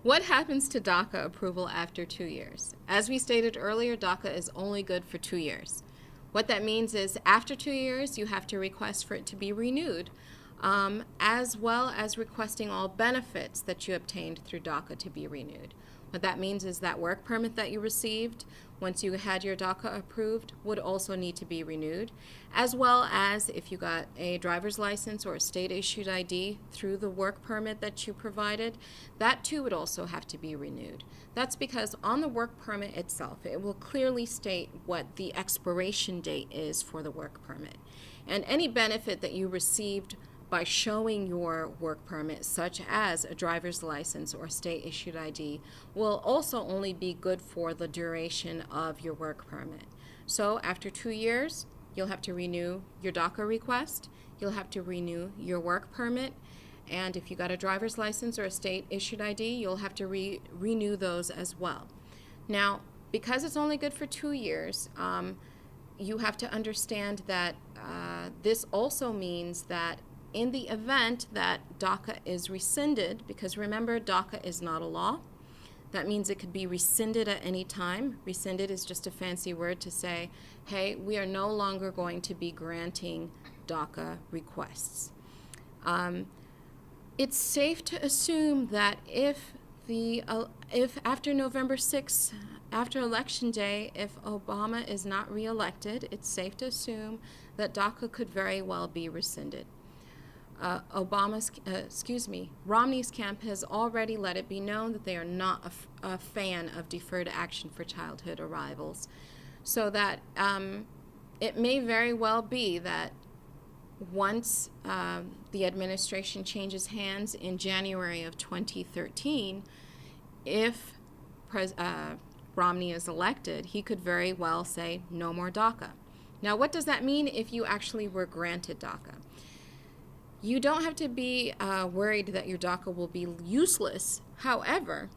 What happens to DACA approval after 2 years? As we stated earlier, DACA is only good for 2 years. What that means is after 2 years, you have to request for it to be renewed, as well as requesting all benefits that you obtained through DACA to be renewed. What that means is that work permit that you received once you had your DACA approved would also need to be renewed, as well as if you got a driver's license or a state-issued ID through the work permit that you provided, that too would also have to be renewed. That's because on the work permit itself, it will clearly state what the expiration date is for the work permit. And any benefit that you received by showing your work permit, such as a driver's license or state-issued ID, will also only be good for the duration of your work permit. So after 2 years, you'll have to renew your DACA request, you'll have to renew your work permit, and if you got a driver's license or a state-issued ID, you'll have to renew those as well. Now, because it's only good for 2 years, you have to understand that this also means that in the event that DACA is rescinded, because remember, DACA is not a law, that means it could be rescinded at any time. Rescinded is just a fancy word to say, hey, we are no longer going to be granting DACA requests. It's safe to assume that if after November 6th, after Election Day, if Obama is not reelected, it's safe to assume that DACA could very well be rescinded. Romney's camp has already let it be known that they are not a fan of deferred action for childhood arrivals, so that it may very well be that once the administration changes hands in January of 2013, if Romney is elected, he could very well say no more DACA. Now, what does that mean if you actually were granted DACA? You don't have to be worried that your DACA will be useless. However,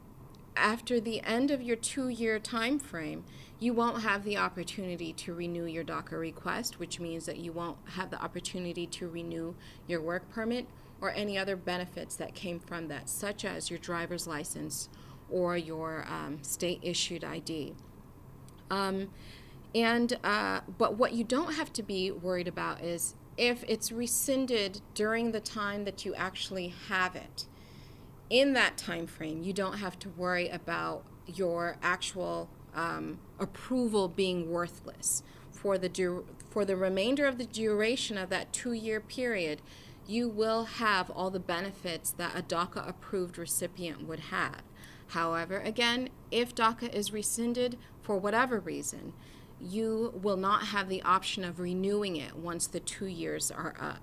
after the end of your 2-year time frame, you won't have the opportunity to renew your DACA request, which means that you won't have the opportunity to renew your work permit or any other benefits that came from that, such as your driver's license or your state-issued ID. But what you don't have to be worried about is if it's rescinded during the time that you actually have it. In that time frame, you don't have to worry about your actual approval being worthless. For the remainder of the duration of that 2-year period, you will have all the benefits that a DACA-approved recipient would have. However, again, if DACA is rescinded for whatever reason, you will not have the option of renewing it once the 2 years are up.